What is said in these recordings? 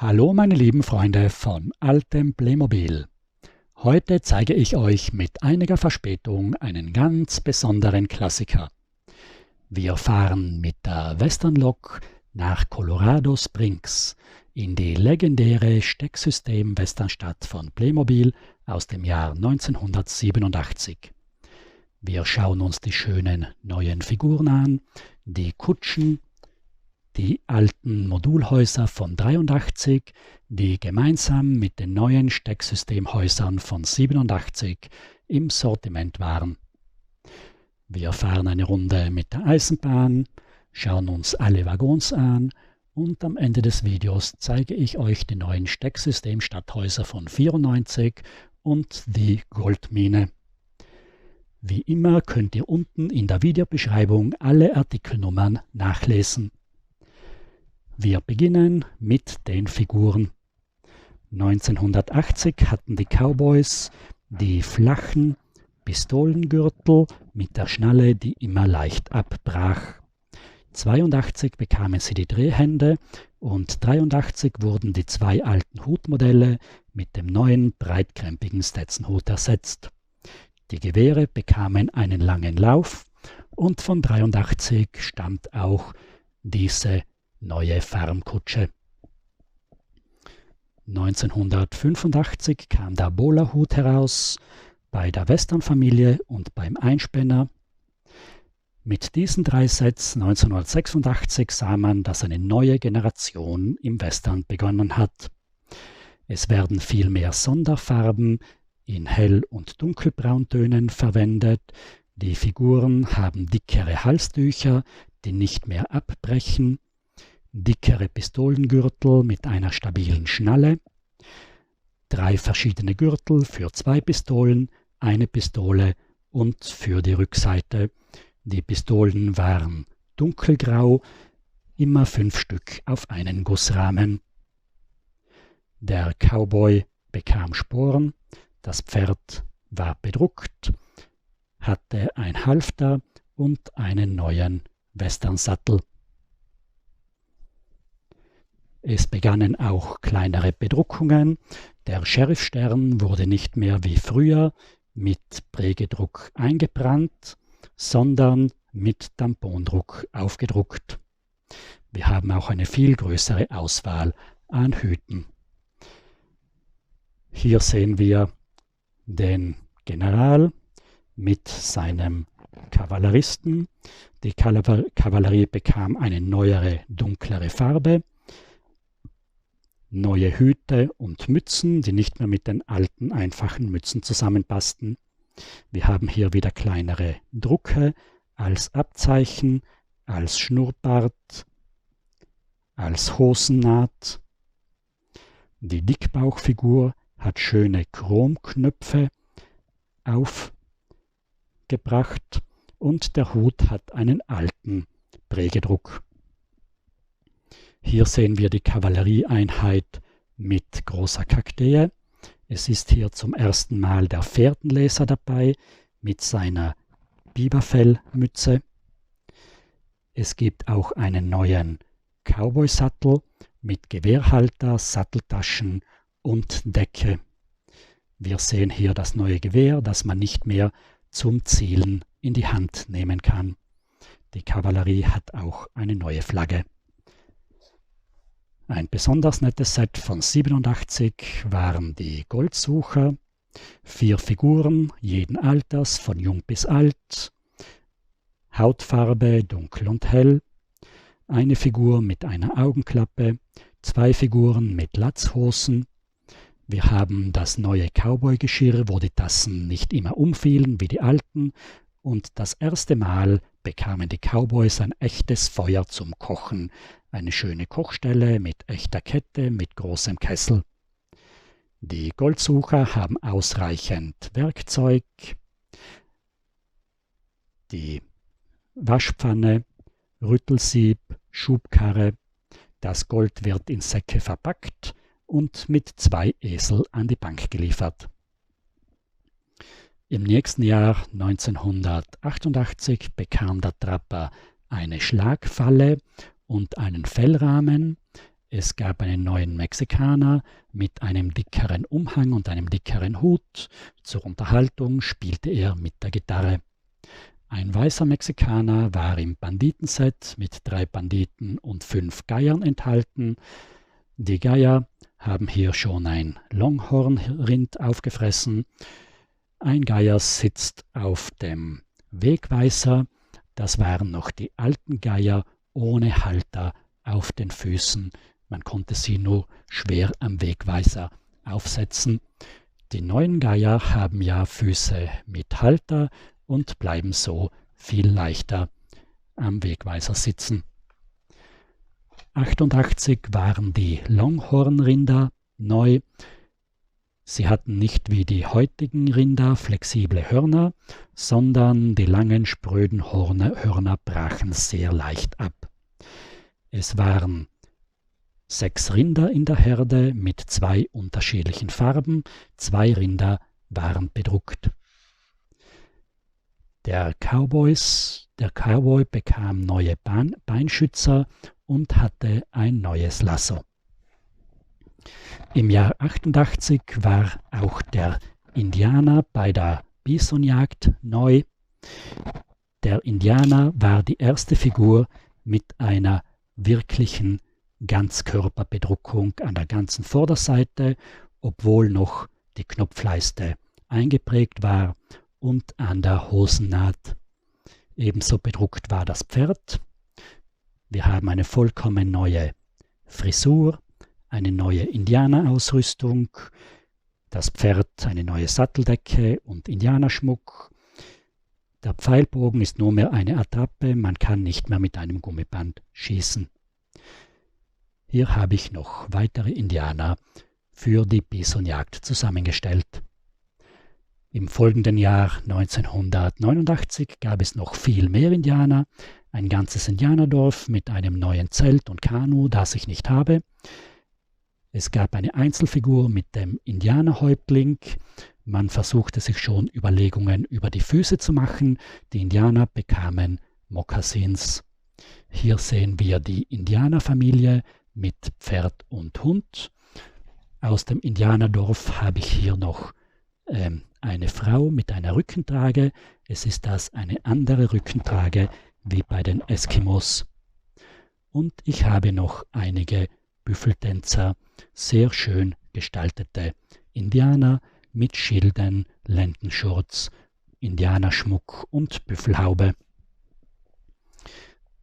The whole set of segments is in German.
Hallo meine lieben Freunde von altem Playmobil. Heute zeige ich euch mit einiger Verspätung einen ganz besonderen Klassiker. Wir fahren mit der Western Lok nach Colorado Springs in die legendäre Stecksystem-Westernstadt von Playmobil aus dem Jahr 1987. Wir schauen uns die schönen neuen Figuren an, die Kutschen, die alten Modulhäuser von 83, die gemeinsam mit den neuen Stecksystemhäusern von 87 im Sortiment waren. Wir fahren eine Runde mit der Eisenbahn, schauen uns alle Waggons an und am Ende des Videos zeige ich euch die neuen Stecksystem-Stadthäuser von 94 und die Goldmine. Wie immer könnt ihr unten in der Videobeschreibung alle Artikelnummern nachlesen. Wir beginnen mit den Figuren. 1980 hatten die Cowboys die flachen Pistolengürtel mit der Schnalle, die immer leicht abbrach. 82 bekamen sie die Drehhände und 83 wurden die zwei alten Hutmodelle mit dem neuen breitkrempigen Stetson-Hut ersetzt. Die Gewehre bekamen einen langen Lauf und von 83 stammt auch diese neue Farmkutsche. 1985 kam der Bowlerhut heraus, bei der Western-Familie und beim Einspänner. Mit diesen drei Sets 1986 sah man, dass eine neue Generation im Western begonnen hat. Es werden viel mehr Sonderfarben in Hell- und Dunkelbrauntönen verwendet. Die Figuren haben dickere Halstücher, die nicht mehr abbrechen, dickere Pistolengürtel mit einer stabilen Schnalle, 3 verschiedene Gürtel für 2 Pistolen, eine Pistole und für die Rückseite. Die Pistolen waren dunkelgrau, immer 5 Stück auf einen Gussrahmen. Der Cowboy bekam Sporen, das Pferd war bedruckt, hatte ein Halfter und einen neuen Westernsattel. Es begannen auch kleinere Bedruckungen. Der Sheriffstern wurde nicht mehr wie früher mit Prägedruck eingebrannt, sondern mit Tampondruck aufgedruckt. Wir haben auch eine viel größere Auswahl an Hüten. Hier sehen wir den General mit seinem Kavalleristen. Die Kavallerie bekam eine neuere, dunklere Farbe. Neue Hüte und Mützen, die nicht mehr mit den alten, einfachen Mützen zusammenpassten. Wir haben hier wieder kleinere Drucke als Abzeichen, als Schnurrbart, als Hosennaht. Die Dickbauchfigur hat schöne Chromknöpfe aufgebracht und der Hut hat einen alten Prägedruck. Hier sehen wir die Kavallerieeinheit mit großer Kakteen. Es ist hier zum ersten Mal der Fährtenleser dabei mit seiner Biberfellmütze. Es gibt auch einen neuen Cowboy-Sattel mit Gewehrhalter, Satteltaschen und Decke. Wir sehen hier das neue Gewehr, das man nicht mehr zum Zielen in die Hand nehmen kann. Die Kavallerie hat auch eine neue Flagge. Ein besonders nettes Set von 87 waren die Goldsucher. 4 Figuren jeden Alters, von jung bis alt. Hautfarbe dunkel und hell. Eine Figur mit einer Augenklappe. 2 Figuren mit Latzhosen. Wir haben das neue Cowboy-Geschirr, wo die Tassen nicht immer umfielen wie die alten. Und das erste Mal bekamen die Cowboys ein echtes Feuer zum Kochen. Eine schöne Kochstelle mit echter Kette, mit großem Kessel. Die Goldsucher haben ausreichend Werkzeug. Die Waschpfanne, Rüttelsieb, Schubkarre. Das Gold wird in Säcke verpackt und mit 2 Esel an die Bank geliefert. Im nächsten Jahr 1988 bekam der Trapper eine Schlagfalle und einen Fellrahmen. Es gab einen neuen Mexikaner mit einem dickeren Umhang und einem dickeren Hut. Zur Unterhaltung spielte er mit der Gitarre. Ein weißer Mexikaner war im Banditenset mit 3 Banditen und 5 Geiern enthalten. Die Geier haben hier schon ein Longhornrind aufgefressen. Ein Geier sitzt auf dem Wegweiser. Das waren noch die alten Geier ohne Halter auf den Füßen. Man konnte sie nur schwer am Wegweiser aufsetzen. Die neuen Geier haben ja Füße mit Halter und bleiben so viel leichter am Wegweiser sitzen. 88 waren die Longhornrinder neu. Sie hatten nicht wie die heutigen Rinder flexible Hörner, sondern die langen, spröden Hörner brachen sehr leicht ab. Es waren 6 Rinder in der Herde mit 2 unterschiedlichen Farben. 2 Rinder waren bedruckt. Der Cowboy bekam neue Beinschützer und hatte ein neues Lasso. Im Jahr 88 war auch der Indianer bei der Bisonjagd neu. Der Indianer war die erste Figur mit einer wirklichen Ganzkörperbedruckung an der ganzen Vorderseite, obwohl noch die Knopfleiste eingeprägt war und an der Hosennaht. Ebenso bedruckt war das Pferd. Wir haben eine vollkommen neue Frisur, eine neue Indianerausrüstung, das Pferd eine neue Satteldecke und Indianerschmuck. Der Pfeilbogen ist nur mehr eine Attrappe, man kann nicht mehr mit einem Gummiband schießen. Hier habe ich noch weitere Indianer für die Bisonjagd zusammengestellt. Im folgenden Jahr 1989 gab es noch viel mehr Indianer, ein ganzes Indianerdorf mit einem neuen Zelt und Kanu, das ich nicht habe. Es gab eine Einzelfigur mit dem Indianerhäuptling. Man versuchte sich schon Überlegungen über die Füße zu machen. Die Indianer bekamen Mokassins. Hier sehen wir die Indianerfamilie mit Pferd und Hund. Aus dem Indianerdorf habe ich hier noch eine Frau mit einer Rückentrage. Es ist das eine andere Rückentrage wie bei den Eskimos. Und ich habe noch einige Büffeltänzer, sehr schön gestaltete Indianer mit Schilden, Lendenschurz, Indianerschmuck und Büffelhaube.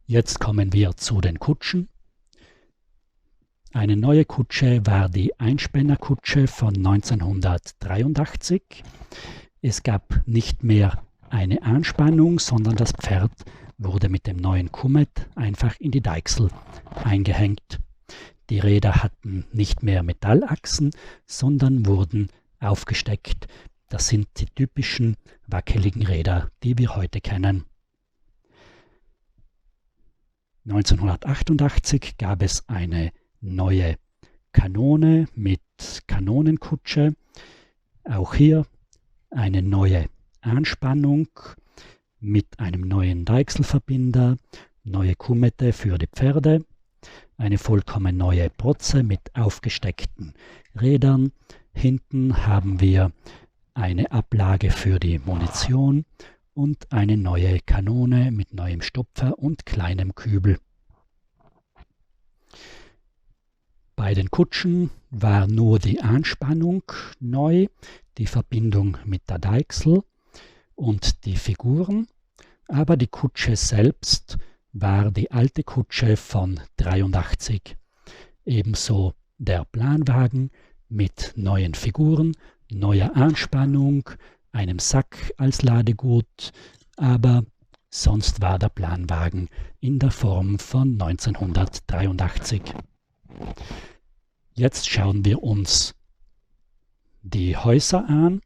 Jetzt kommen wir zu den Kutschen. Eine neue Kutsche war die Einspännerkutsche von 1983. Es gab nicht mehr eine Anspannung, sondern das Pferd wurde mit dem neuen Kummet einfach in die Deichsel eingehängt. Die Räder hatten nicht mehr Metallachsen, sondern wurden aufgesteckt. Das sind die typischen wackeligen Räder, die wir heute kennen. 1988 gab es eine neue Kanone mit Kanonenkutsche. Auch hier eine neue Anspannung mit einem neuen Deichselverbinder, neue Kummette für die Pferde, eine vollkommen neue Protze mit aufgesteckten Rädern. Hinten haben wir eine Ablage für die Munition und eine neue Kanone mit neuem Stopfer und kleinem Kübel. Bei den Kutschen war nur die Anspannung neu, die Verbindung mit der Deichsel und die Figuren, aber die Kutsche selbst war die alte Kutsche von 83. Ebenso der Planwagen mit neuen Figuren, neuer Anspannung, einem Sack als Ladegut, aber sonst war der Planwagen in der Form von 1983. Jetzt schauen wir uns die Häuser an.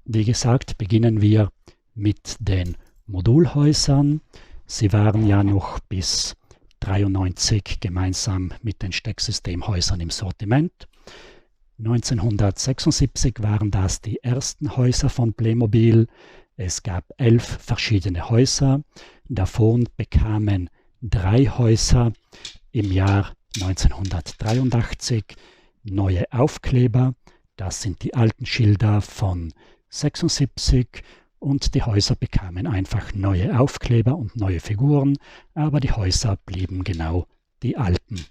Wie gesagt, beginnen wir mit den Modulhäusern. Sie waren ja noch bis 1993 gemeinsam mit den Stecksystemhäusern im Sortiment. 1976 waren das die ersten Häuser von Playmobil. Es gab 11 verschiedene Häuser. Davon bekamen 3 Häuser im Jahr 1983 neue Aufkleber. Das sind die alten Schilder von 76 und die Häuser bekamen einfach neue Aufkleber und neue Figuren, aber die Häuser blieben genau die alten.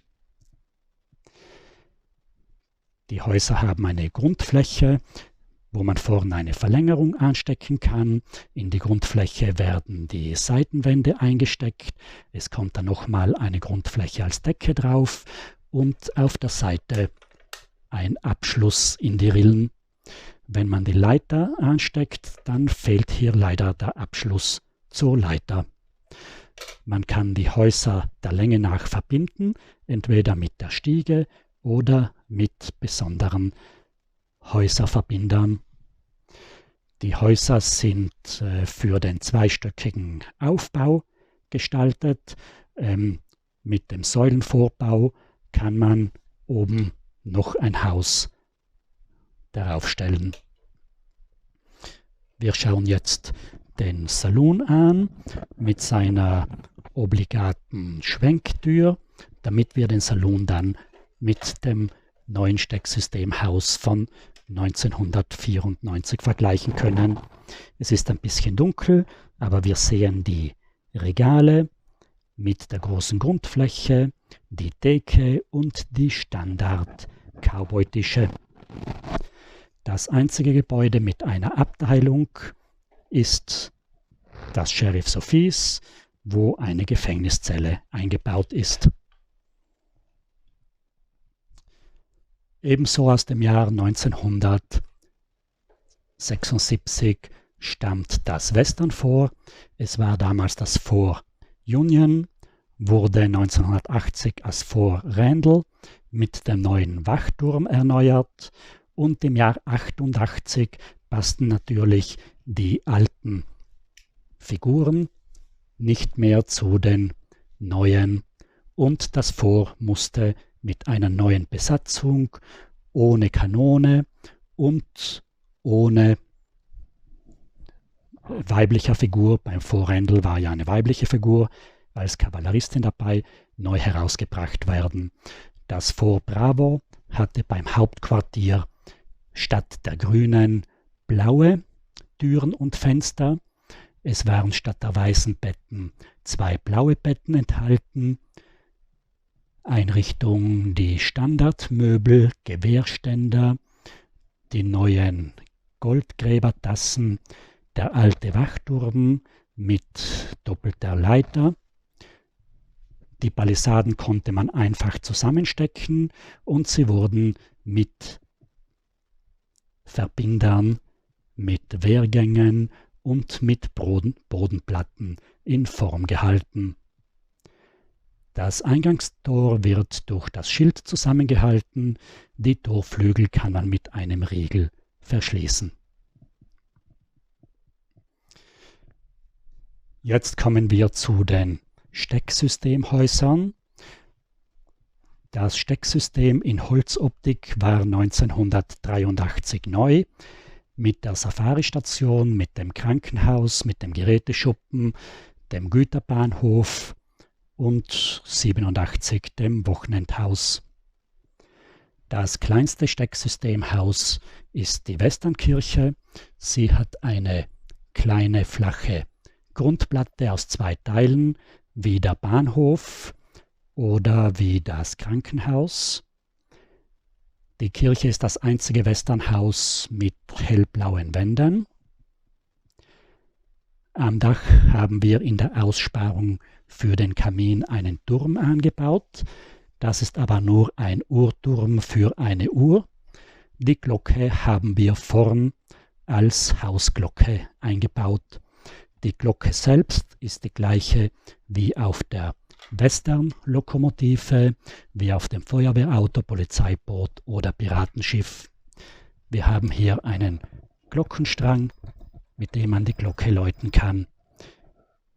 Die Häuser haben eine Grundfläche, wo man vorne eine Verlängerung anstecken kann. In die Grundfläche werden die Seitenwände eingesteckt. Es kommt dann nochmal eine Grundfläche als Decke drauf und auf der Seite ein Abschluss in die Rillen. Wenn man die Leiter ansteckt, dann fehlt hier leider der Abschluss zur Leiter. Man kann die Häuser der Länge nach verbinden, entweder mit der Stiege oder mit besonderen Häuserverbindern. Die Häuser sind für den zweistöckigen Aufbau gestaltet. Mit dem Säulenvorbau kann man oben noch ein Haus darauf stellen. Wir schauen jetzt den Saloon an mit seiner obligaten Schwenktür, damit wir den Saloon dann mit dem neuen Stecksystemhaus von 1994 vergleichen können. Es ist ein bisschen dunkel, aber wir sehen die Regale mit der großen Grundfläche, die Decke und die Standard-Cowboy-Tische. Das einzige Gebäude mit einer Abteilung ist das Sheriff's Office, wo eine Gefängniszelle eingebaut ist. Ebenso aus dem Jahr 1976 stammt das Western Fort. Es war damals das Fort Union, wurde 1980 als Fort Randall mit dem neuen Wachturm erneuert und im Jahr 88 passten natürlich die alten Figuren nicht mehr zu den neuen und das Fort musste mit einer neuen Besatzung, ohne Kanone und ohne weiblicher Figur, beim Fort Randall war ja eine weibliche Figur, als Kavalleristin dabei, neu herausgebracht werden. Das Fort Bravo hatte beim Hauptquartier statt der grünen blaue Türen und Fenster. Es waren statt der weißen Betten 2 blaue Betten enthalten. Einrichtung, die Standardmöbel, Gewehrständer, die neuen Goldgräbertassen, der alte Wachturm mit doppelter Leiter. Die Palisaden konnte man einfach zusammenstecken und sie wurden mit Verbindern, mit Wehrgängen und mit Bodenplatten in Form gehalten. Das Eingangstor wird durch das Schild zusammengehalten, die Torflügel kann man mit einem Riegel verschließen. Jetzt kommen wir zu den Stecksystemhäusern. Das Stecksystem in Holzoptik war 1983 neu, mit der Safari-Station, mit dem Krankenhaus, mit dem Geräteschuppen, dem Güterbahnhof und 87 dem Wochenendhaus. Das kleinste Stecksystemhaus ist die Westernkirche. Sie hat eine kleine flache Grundplatte aus 2 Teilen, wie der Bahnhof oder wie das Krankenhaus. Die Kirche ist das einzige Westernhaus mit hellblauen Wänden. Am Dach haben wir in der Aussparung für den Kamin einen Turm angebaut. Das ist aber nur ein Uhrturm für eine Uhr. Die Glocke haben wir vorn als Hausglocke eingebaut. Die Glocke selbst ist die gleiche wie auf der Western-Lokomotive, wie auf dem Feuerwehrauto, Polizeiboot oder Piratenschiff. Wir haben hier einen Glockenstrang, mit dem man die Glocke läuten kann.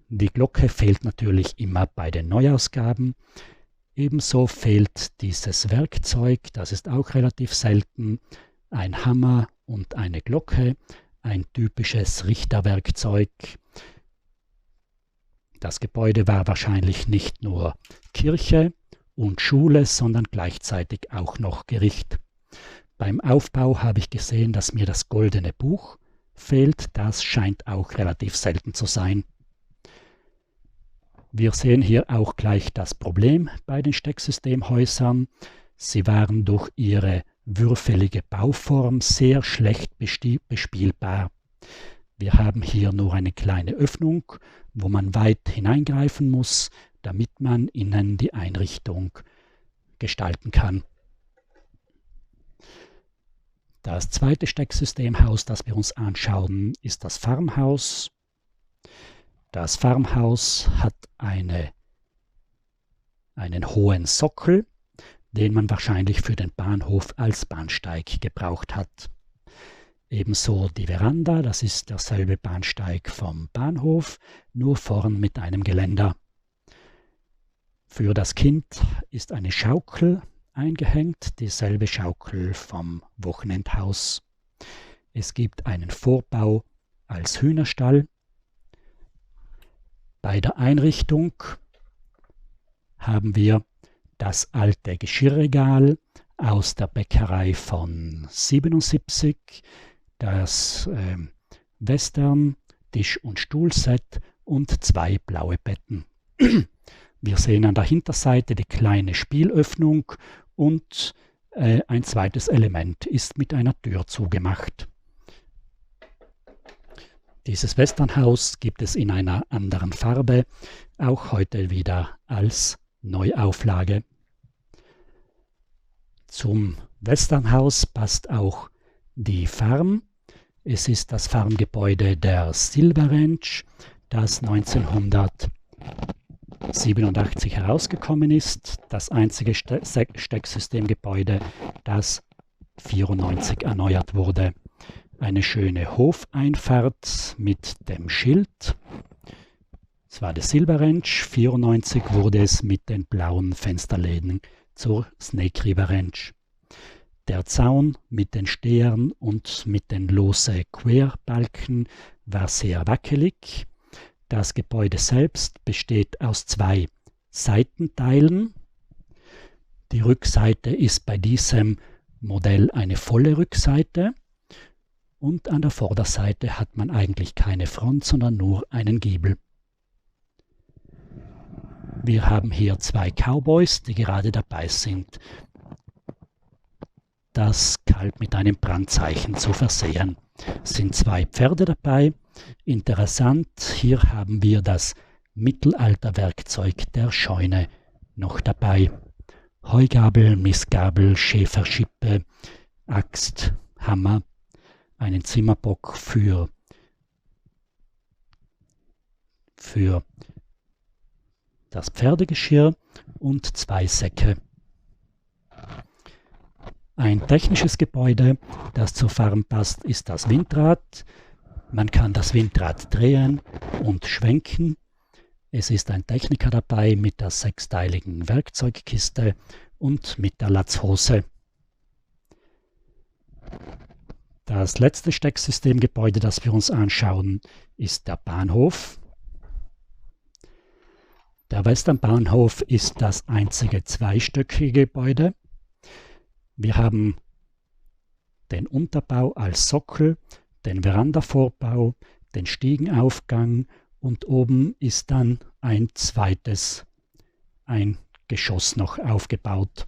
Die Glocke fehlt natürlich immer bei den Neuausgaben. Ebenso fehlt dieses Werkzeug, das ist auch relativ selten, ein Hammer und eine Glocke, ein typisches Richterwerkzeug. Das Gebäude war wahrscheinlich nicht nur Kirche und Schule, sondern gleichzeitig auch noch Gericht. Beim Aufbau habe ich gesehen, dass mir das goldene Buch fehlt. Das scheint auch relativ selten zu sein. Wir sehen hier auch gleich das Problem bei den Stecksystemhäusern. Sie waren durch ihre würfelige Bauform sehr schlecht bespielbar. Wir haben hier nur eine kleine Öffnung, wo man weit hineingreifen muss, damit man innen die Einrichtung gestalten kann. Das zweite Stecksystemhaus, das wir uns anschauen, ist das Farmhaus. Das Farmhaus hat einen hohen Sockel, den man wahrscheinlich für den Bahnhof als Bahnsteig gebraucht hat. Ebenso die Veranda, das ist derselbe Bahnsteig vom Bahnhof, nur vorn mit einem Geländer. Für das Kind ist eine Schaukel eingehängt, dieselbe Schaukel vom Wochenendhaus. Es gibt einen Vorbau als Hühnerstall. Bei der Einrichtung haben wir das alte Geschirrregal aus der Bäckerei von 77, das Western Tisch- und Stuhlset und 2 blaue Betten. Wir sehen an der Hinterseite die kleine Spielöffnung und ein zweites Element ist mit einer Tür zugemacht. Dieses Westernhaus gibt es in einer anderen Farbe, auch heute wieder als Neuauflage. Zum Westernhaus passt auch die Farm. Es ist das Farmgebäude der Silver Ranch, das 1987 herausgekommen ist. Das einzige Stecksystemgebäude, das 1994 erneuert wurde. Eine schöne Hofeinfahrt mit dem Schild. Es war der Silver Ranch. 1994 wurde es mit den blauen Fensterläden zur Snake River Ranch. Der Zaun mit den Stehern und mit den lose Querbalken war sehr wackelig. Das Gebäude selbst besteht aus 2 Seitenteilen. Die Rückseite ist bei diesem Modell eine volle Rückseite. Und an der Vorderseite hat man eigentlich keine Front, sondern nur einen Giebel. Wir haben hier 2 Cowboys, die gerade dabei sind, das Kalb mit einem Brandzeichen zu versehen. Es sind 2 Pferde dabei. Interessant, hier haben wir das Mittelalterwerkzeug der Scheune noch dabei. Heugabel, Mistgabel, Schäferschippe, Axt, Hammer. Einen Zimmerbock für das Pferdegeschirr und 2 Säcke. Ein technisches Gebäude, das zur Farm passt, ist das Windrad. Man kann das Windrad drehen und schwenken. Es ist ein Techniker dabei mit der 6-teiligen Werkzeugkiste und mit der Latzhose. Das letzte Stecksystemgebäude, das wir uns anschauen, ist der Bahnhof. Der Westernbahnhof ist das einzige zweistöckige Gebäude. Wir haben den Unterbau als Sockel, den Verandavorbau, den Stiegenaufgang und oben ist dann ein Geschoss noch aufgebaut.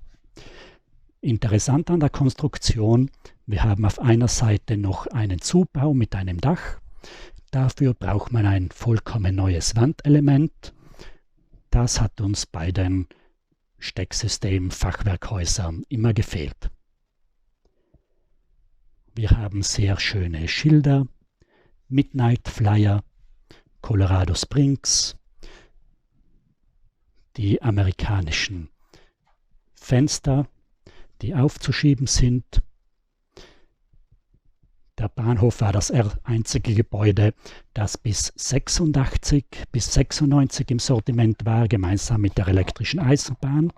Interessant an der Konstruktion, wir haben auf einer Seite noch einen Zubau mit einem Dach. Dafür braucht man ein vollkommen neues Wandelement. Das hat uns bei den Stecksystem-Fachwerkhäusern immer gefehlt. Wir haben sehr schöne Schilder, Midnight Flyer, Colorado Springs, die amerikanischen Fenster, die aufzuschieben sind. Der Bahnhof war das einzige Gebäude, das bis 96 im Sortiment war, gemeinsam mit der elektrischen Eisenbahn.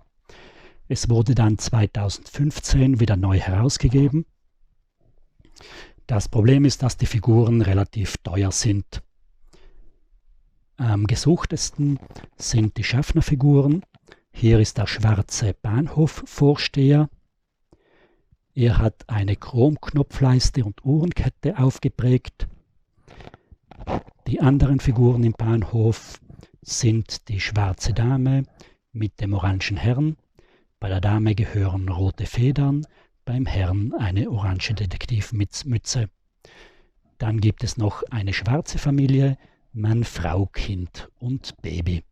Es wurde dann 2015 wieder neu herausgegeben. Das Problem ist, dass die Figuren relativ teuer sind. Am gesuchtesten sind die Schaffner-Figuren. Hier ist der schwarze Bahnhofvorsteher. Er hat eine Chromknopfleiste und Uhrenkette aufgeprägt. Die anderen Figuren im Bahnhof sind die schwarze Dame mit dem orangen Herrn. Bei der Dame gehören rote Federn, beim Herrn eine orange Detektivmütze. Dann gibt es noch eine schwarze Familie, Mann, Frau, Kind und Baby.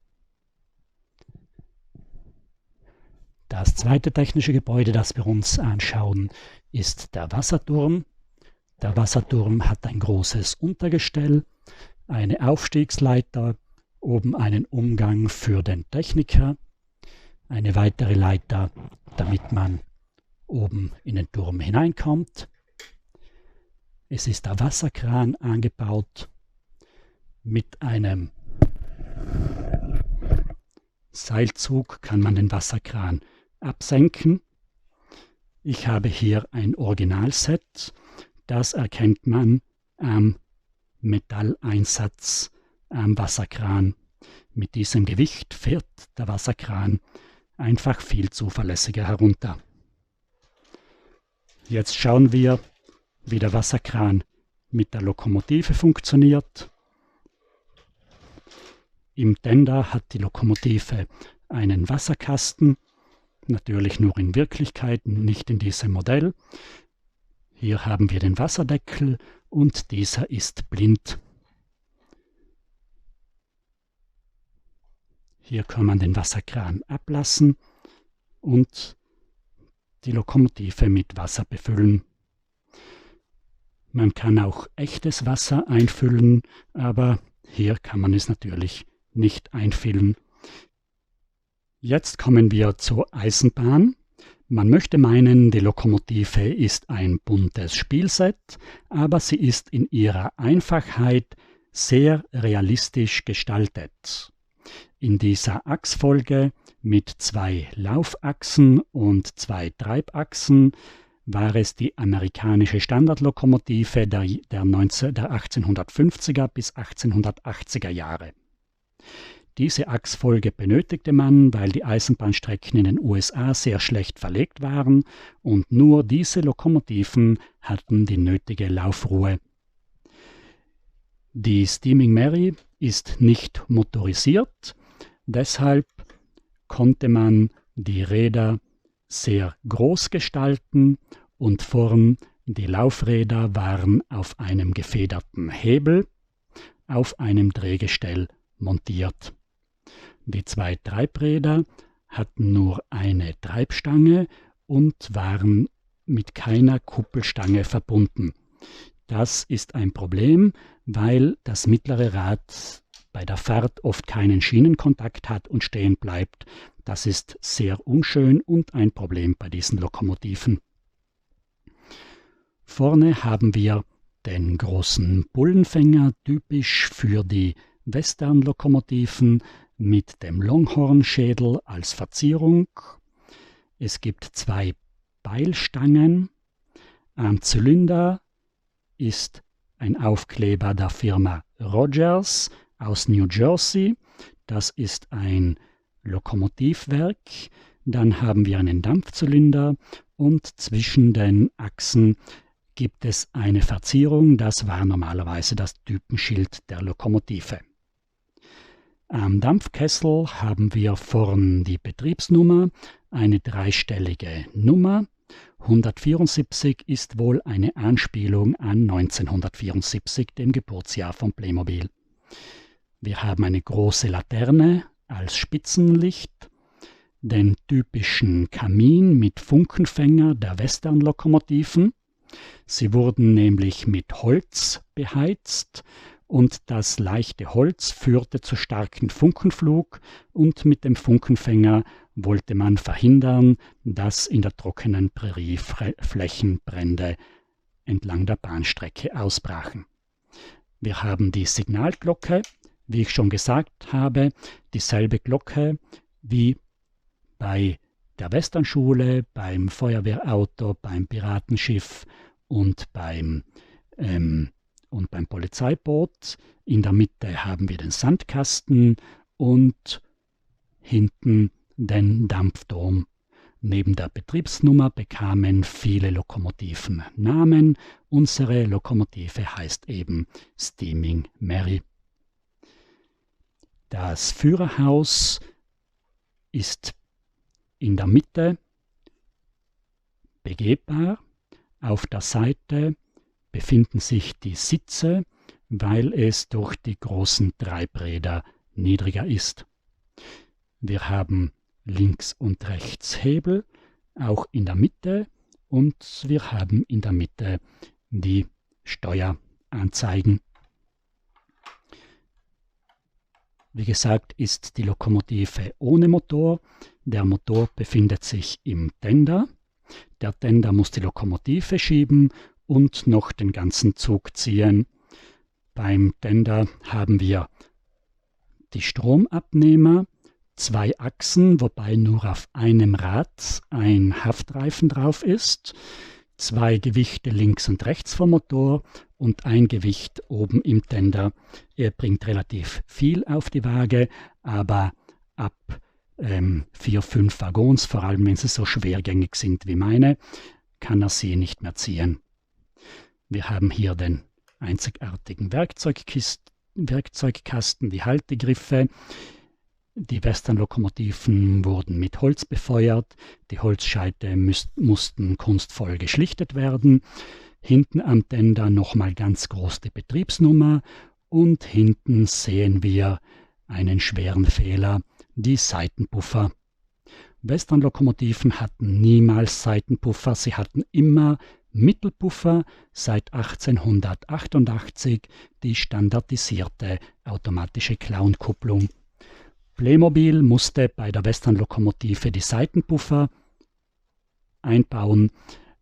Das zweite technische Gebäude, das wir uns anschauen, ist der Wasserturm. Der Wasserturm hat ein großes Untergestell, eine Aufstiegsleiter, oben einen Umgang für den Techniker, eine weitere Leiter, damit man oben in den Turm hineinkommt. Es ist der Wasserkran angebaut mit einem Seilzug, kann man den Wasserkran absenken. Ich habe hier ein Originalset, das erkennt man am Metalleinsatz am Wasserkran. Mit diesem Gewicht fährt der Wasserkran einfach viel zuverlässiger herunter. Jetzt schauen wir, wie der Wasserkran mit der Lokomotive funktioniert. Im Tender hat die Lokomotive einen Wasserkasten, natürlich nur in Wirklichkeit, nicht in diesem Modell. Hier haben wir den Wasserdeckel und dieser ist blind. Hier kann man den Wasserkran ablassen und die Lokomotive mit Wasser befüllen. Man kann auch echtes Wasser einfüllen, aber hier kann man es natürlich nicht einfüllen. Jetzt kommen wir zur Eisenbahn. Man möchte meinen, die Lokomotive ist ein buntes Spielset, aber sie ist in ihrer Einfachheit sehr realistisch gestaltet. In dieser Achsfolge mit 2 Laufachsen und 2 Treibachsen war es die amerikanische Standardlokomotive der 1850er bis 1880er Jahre. Diese Achsfolge benötigte man, weil die Eisenbahnstrecken in den USA sehr schlecht verlegt waren und nur diese Lokomotiven hatten die nötige Laufruhe. Die Steaming Mary ist nicht motorisiert, deshalb konnte man die Räder sehr groß gestalten und vorn die Laufräder waren auf einem gefederten Hebel auf einem Drehgestell montiert. Die 2 Treibräder hatten nur eine Treibstange und waren mit keiner Kuppelstange verbunden. Das ist ein Problem, weil das mittlere Rad bei der Fahrt oft keinen Schienenkontakt hat und stehen bleibt. Das ist sehr unschön und ein Problem bei diesen Lokomotiven. Vorne haben wir den großen Bullenfänger, typisch für die Western-Lokomotiven, mit dem Longhorn-Schädel als Verzierung. Es gibt 2 Beilstangen. Am Zylinder ist ein Aufkleber der Firma Rogers aus New Jersey. Das ist ein Lokomotivwerk. Dann haben wir einen Dampfzylinder und zwischen den Achsen gibt es eine Verzierung. Das war normalerweise das Typenschild der Lokomotive. Am Dampfkessel haben wir vorn die Betriebsnummer, eine dreistellige Nummer. 174 ist wohl eine Anspielung an 1974, dem Geburtsjahr von Playmobil. Wir haben eine große Laterne als Spitzenlicht, den typischen Kamin mit Funkenfänger der Western-Lokomotiven. Sie wurden nämlich mit Holz beheizt und das leichte Holz führte zu starkem Funkenflug und mit dem Funkenfänger wollte man verhindern, dass in der trockenen Prärie Flächenbrände entlang der Bahnstrecke ausbrachen. Wir haben die Signalglocke, wie ich schon gesagt habe, dieselbe Glocke wie bei der Westernschule, beim Feuerwehrauto, beim Piratenschiff und beim Polizeiboot. In der Mitte haben wir den Sandkasten und hinten den Dampfdom. Neben der Betriebsnummer bekamen viele Lokomotiven Namen. Unsere Lokomotive heißt eben Steaming Mary. Das Führerhaus ist in der Mitte begehbar. Auf der Seite befinden sich die Sitze, weil es durch die großen Treibräder niedriger ist. Wir haben links und rechts Hebel, auch in der Mitte, und wir haben in der Mitte die Steueranzeigen. Wie gesagt, ist die Lokomotive ohne Motor. Der Motor befindet sich im Tender. Der Tender muss die Lokomotive schieben und noch den ganzen Zug ziehen. Beim Tender haben wir die Stromabnehmer, 2 Achsen, wobei nur auf einem Rad ein Haftreifen drauf ist, 2 Gewichte links und rechts vom Motor und ein Gewicht oben im Tender. Er bringt relativ viel auf die Waage, aber ab 4-5 Waggons, vor allem wenn sie so schwergängig sind wie meine, kann er sie nicht mehr ziehen. Wir haben hier den einzigartigen Werkzeugkasten, die Haltegriffe. Die Western-Lokomotiven wurden mit Holz befeuert. Die Holzscheite mussten kunstvoll geschlichtet werden. Hinten am Tender nochmal ganz groß die Betriebsnummer. Und hinten sehen wir einen schweren Fehler, die Seitenpuffer. Western-Lokomotiven hatten niemals Seitenpuffer. Sie hatten immer Mittelpuffer, seit 1888 die standardisierte automatische Klauenkupplung. Playmobil musste bei der Western-Lokomotive die Seitenpuffer einbauen,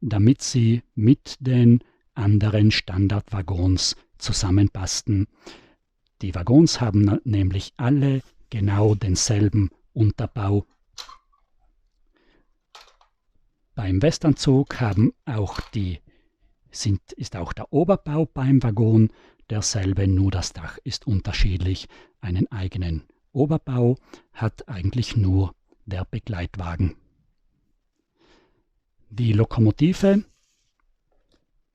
damit sie mit den anderen Standardwaggons zusammenpassten. Die Waggons haben nämlich alle genau denselben Unterbau. Beim Westernzug ist auch der Oberbau beim Waggon derselbe, nur das Dach ist unterschiedlich. Einen eigenen Oberbau hat eigentlich nur der Begleitwagen. Die Lokomotive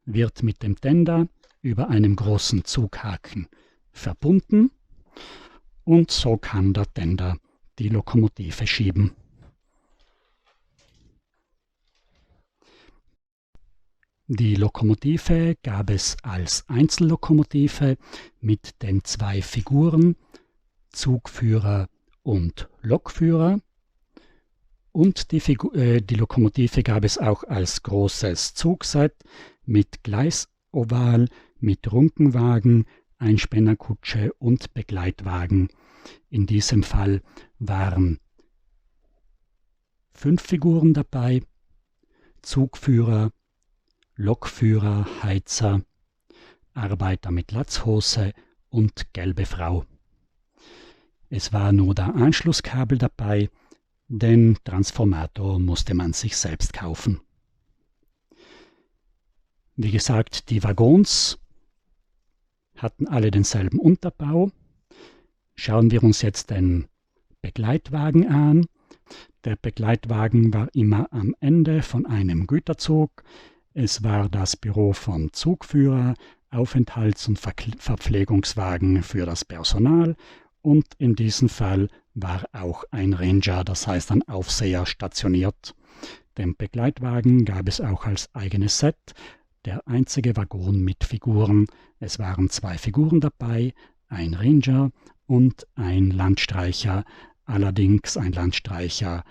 wird mit dem Tender über einem großen Zughaken verbunden und so kann der Tender die Lokomotive schieben. Die Lokomotive gab es als Einzellokomotive mit den 2 Figuren, Zugführer und Lokführer. Und die Lokomotive gab es auch als großes Zugset mit Gleisoval, mit Runkenwagen, Einspännerkutsche und Begleitwagen. In diesem Fall waren 5 Figuren dabei: Zugführer, Lokführer, Heizer, Arbeiter mit Latzhose und gelbe Frau. Es war nur der Anschlusskabel dabei, den Transformator musste man sich selbst kaufen. Wie gesagt, die Waggons hatten alle denselben Unterbau. Schauen wir uns jetzt den Begleitwagen an. Der Begleitwagen war immer am Ende von einem Güterzug. Es war das Büro vom Zugführer, Aufenthalts- und Verpflegungswagen für das Personal und in diesem Fall war auch ein Ranger, das heißt ein Aufseher, stationiert. Den Begleitwagen gab es auch als eigenes Set, der einzige Waggon mit Figuren. Es waren 2 Figuren dabei, ein Ranger und ein Landstreicher, allerdings ein Landstreicher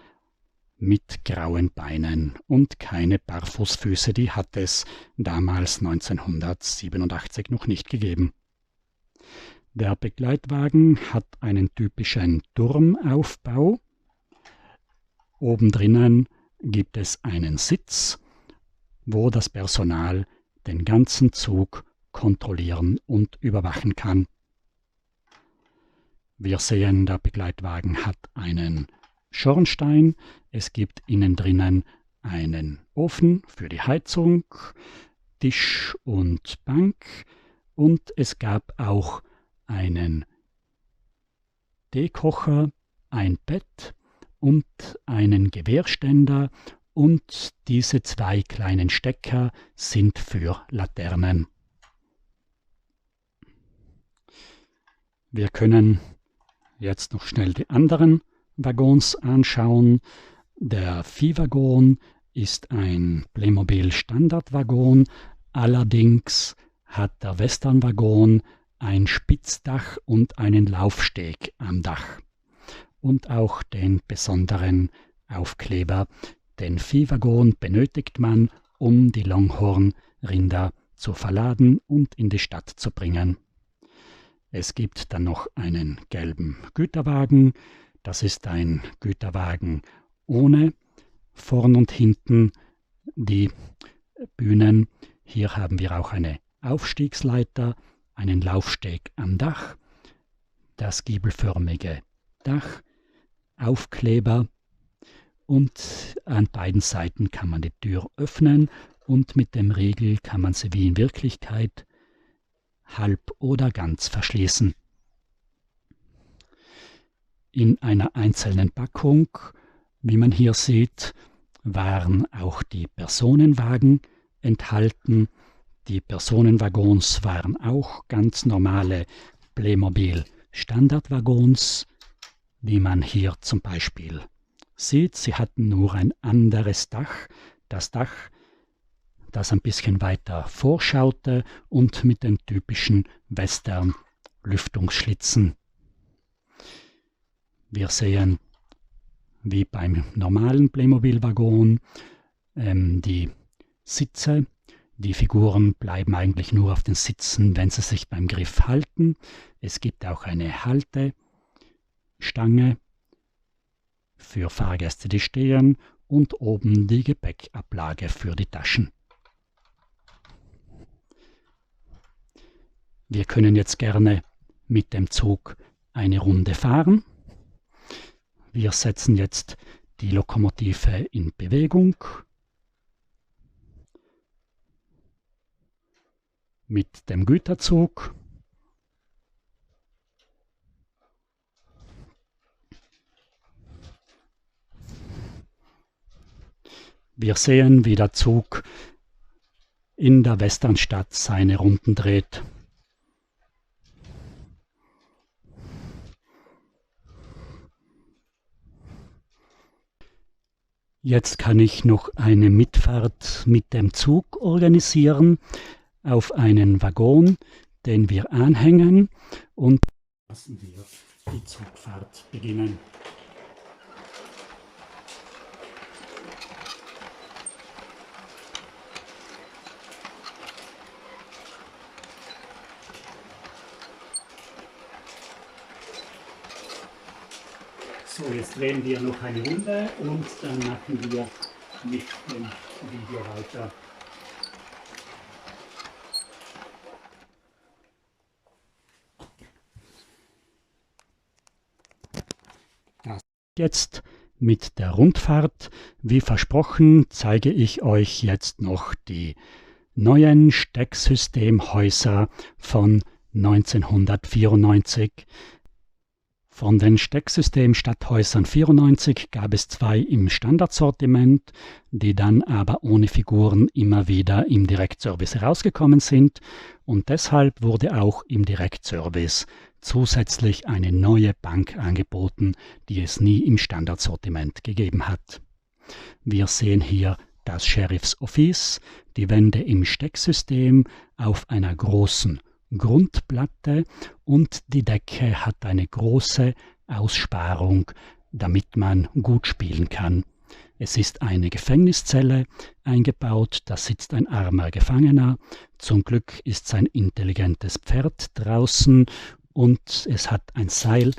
mit grauen Beinen und keine Barfußfüße, die hat es damals 1987 noch nicht gegeben. Der Begleitwagen hat einen typischen Turmaufbau. Oben drinnen gibt es einen Sitz, wo das Personal den ganzen Zug kontrollieren und überwachen kann. Wir sehen, der Begleitwagen hat einen Schornstein. Es gibt innen drinnen einen Ofen für die Heizung, Tisch und Bank und es gab auch einen Teekocher, ein Bett und einen Gewehrständer, und diese zwei kleinen Stecker sind für Laternen. Wir können jetzt noch schnell die anderen Waggons anschauen. Der Viehwaggon ist ein Playmobil Standardwaggon, allerdings hat der Westernwaggon ein Spitzdach und einen Laufsteg am Dach und auch den besonderen Aufkleber. Den Viehwaggon benötigt man, um die Longhorn-Rinder zu verladen und in die Stadt zu bringen. Es gibt dann noch einen gelben Güterwagen. Das ist ein Güterwagen ohne vorn und hinten die Bühnen. Hier haben wir auch eine Aufstiegsleiter, einen Laufsteg am Dach, das giebelförmige Dach, Aufkleber, und an beiden Seiten kann man die Tür öffnen und mit dem Riegel kann man sie wie in Wirklichkeit halb oder ganz verschließen. In einer einzelnen Packung, wie man hier sieht, waren auch die Personenwagen enthalten. Die Personenwaggons waren auch ganz normale Playmobil Standardwaggons, wie man hier zum Beispiel sieht. Sie hatten nur ein anderes Dach, das Dach, das ein bisschen weiter vorschaute und mit den typischen Western-Lüftungsschlitzen. Wir sehen, wie beim normalen Playmobil-Waggon, die Sitze. Die Figuren bleiben eigentlich nur auf den Sitzen, wenn sie sich beim Griff halten. Es gibt auch eine Haltestange für Fahrgäste, die stehen, und oben die Gepäckablage für die Taschen. Wir können jetzt gerne mit dem Zug eine Runde fahren. Wir setzen jetzt die Lokomotive in Bewegung. Mit dem Güterzug. Wir sehen, wie der Zug in der Westernstadt seine Runden dreht. Jetzt kann ich noch eine Mitfahrt mit dem Zug organisieren auf einen Waggon, den wir anhängen, und lassen wir die Zugfahrt beginnen. So, jetzt drehen wir noch eine Runde und dann machen wir mit dem Video weiter. Jetzt mit der Rundfahrt. Wie versprochen, zeige ich euch jetzt noch die neuen Stecksystemhäuser von 1994. Von den Stecksystem-Stadthäusern 94 gab es 2 im Standardsortiment, die dann aber ohne Figuren immer wieder im Direktservice herausgekommen sind, und deshalb wurde auch im Direktservice zusätzlich eine neue Bank angeboten, die es nie im Standardsortiment gegeben hat. Wir sehen hier das Sheriff's Office, die Wände im Stecksystem auf einer großen Grundplatte, und die Decke hat eine große Aussparung, damit man gut spielen kann. Es ist eine Gefängniszelle eingebaut, da sitzt ein armer Gefangener. Zum Glück ist sein intelligentes Pferd draußen und es hat ein Seil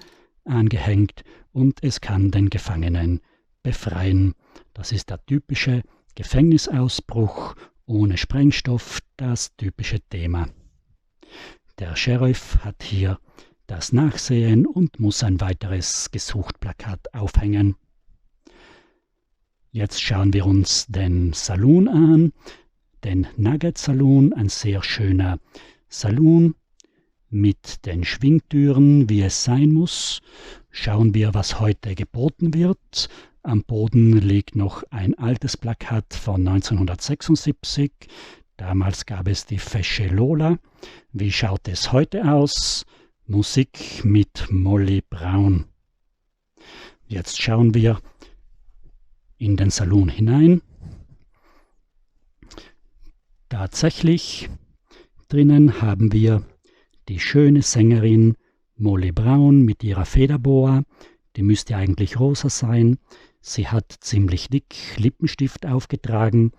angehängt und es kann den Gefangenen befreien. Das ist der typische Gefängnisausbruch ohne Sprengstoff, das typische Thema. Der Sheriff hat hier das Nachsehen und muss ein weiteres Gesucht-Plakat aufhängen. Jetzt schauen wir uns den Saloon an, den Nugget Saloon, ein sehr schöner Saloon. mit den Schwingtüren, wie es sein muss. Schauen wir, was heute geboten wird. Am Boden liegt noch ein altes Plakat von 1976. Damals gab es die Fesche Lola. Wie schaut es heute aus? Musik mit Molly Brown. Jetzt schauen wir in den Salon hinein. Tatsächlich, drinnen haben wir die schöne Sängerin Molly Brown mit ihrer Federboa. Die müsste eigentlich rosa sein. Sie hat ziemlich dick Lippenstift aufgetragen.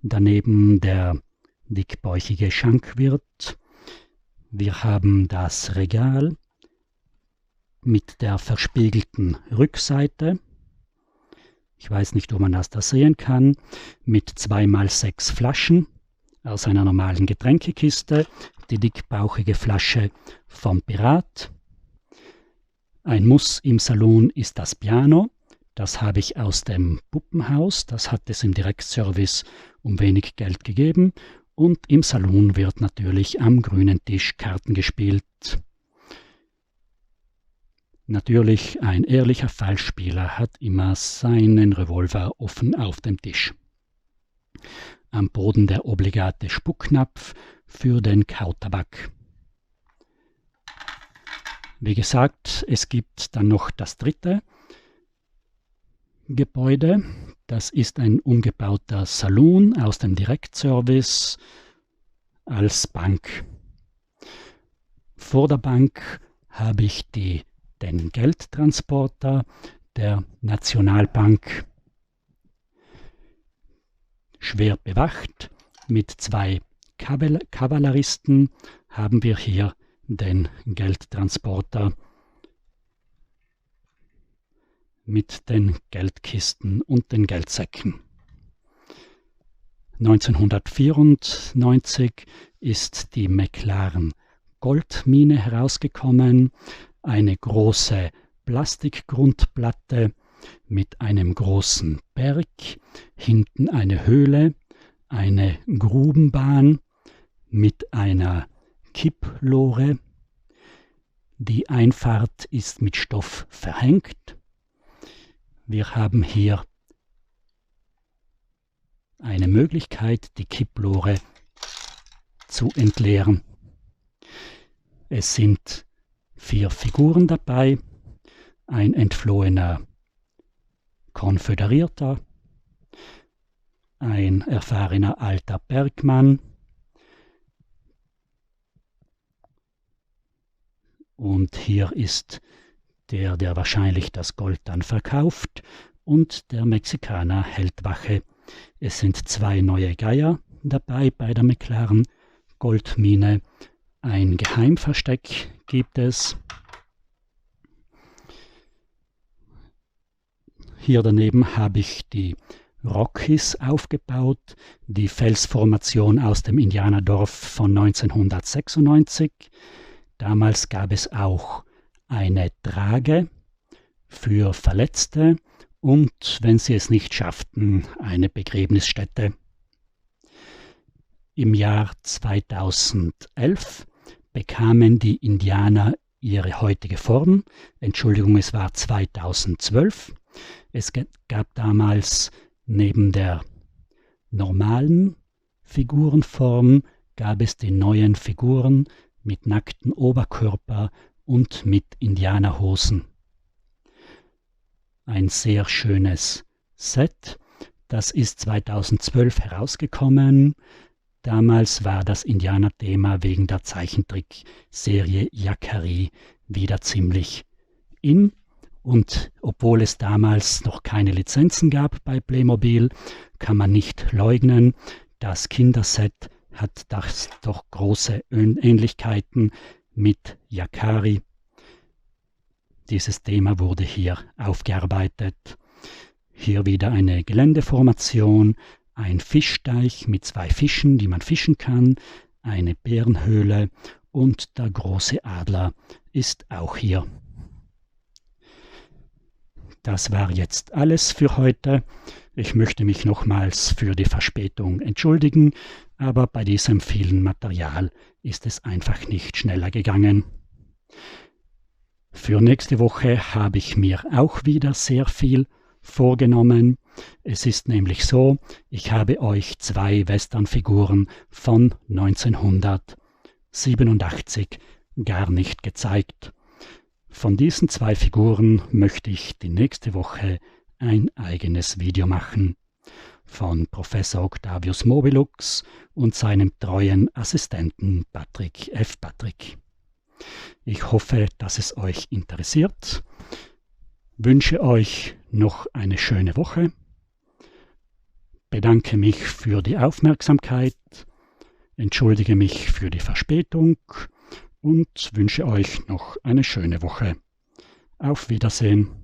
Daneben der dickbäuchige Schankwirt. Wir haben das Regal mit der verspiegelten Rückseite. Ich weiß nicht, ob man das da sehen kann. Mit 2x6 Flaschen aus einer normalen Getränkekiste. Die dickbauchige Flasche vom Pirat. Ein Muss im Salon ist das Piano. Das habe ich aus dem Puppenhaus. Das hat es im Direktservice um wenig Geld gegeben. Und im Salon wird natürlich am grünen Tisch Karten gespielt. Natürlich, ein ehrlicher Fallspieler hat immer seinen Revolver offen auf dem Tisch. Am Boden der obligate Spucknapf für den Kautabak. Wie gesagt, es gibt dann noch das dritte Gebäude. Das ist ein umgebauter Salon aus dem Direktservice als Bank. Vor der Bank habe ich den Geldtransporter der Nationalbank schwer bewacht. Mit 2 Kavalleristen haben wir hier den Geldtransporter mit den Geldkisten und den Geldsäcken. 1994 ist die McLaren Goldmine herausgekommen, eine große Plastikgrundplatte mit einem großen Berg, hinten eine Höhle, eine Grubenbahn mit einer Kipplore. Die Einfahrt ist mit Stoff verhängt. Wir haben hier eine Möglichkeit, die Kipplore zu entleeren. Es sind 4 Figuren dabei, ein entflohener Konföderierter, ein erfahrener alter Bergmann und hier ist der wahrscheinlich das Gold dann verkauft und der Mexikaner hält Wache. Es sind 2 neue Geier dabei bei der McLaren Goldmine. Ein Geheimversteck gibt es. Hier daneben habe ich die Rockies aufgebaut, die Felsformation aus dem Indianerdorf von 1996. Damals gab es auch eine Trage für Verletzte und, wenn sie es nicht schafften, eine Begräbnisstätte. Im Jahr 2011 bekamen die Indianer ihre heutige Form. Entschuldigung, es war 2012. Es gab damals neben der normalen Figurenform gab es die neuen Figuren mit nacktem Oberkörper und mit Indianerhosen. Ein sehr schönes Set. Das ist 2012 herausgekommen. Damals war das Indianerthema wegen der Zeichentrickserie Yakari wieder ziemlich in. Und obwohl es damals noch keine Lizenzen gab bei Playmobil, kann man nicht leugnen, das Kinderset hat das doch große Ähnlichkeiten mit Yakari. Dieses Thema wurde hier aufgearbeitet. Hier wieder eine Geländeformation, ein Fischteich mit 2 Fischen, die man fischen kann, eine Bärenhöhle und der große Adler ist auch hier. Das war jetzt alles für heute. Ich möchte mich nochmals für die Verspätung entschuldigen, aber bei diesem vielen Material ist es einfach nicht schneller gegangen. Für nächste Woche habe ich mir auch wieder sehr viel vorgenommen. Es ist nämlich so, ich habe euch 2 Westernfiguren von 1987 gar nicht gezeigt. Von diesen 2 Figuren möchte ich die nächste Woche ein eigenes Video machen. Von Professor Octavius Mobilux und seinem treuen Assistenten Patrick F. Patrick. Ich hoffe, dass es euch interessiert. Wünsche euch noch eine schöne Woche. Bedanke mich für die Aufmerksamkeit. Entschuldige mich für die Verspätung. Und wünsche euch noch eine schöne Woche. Auf Wiedersehen.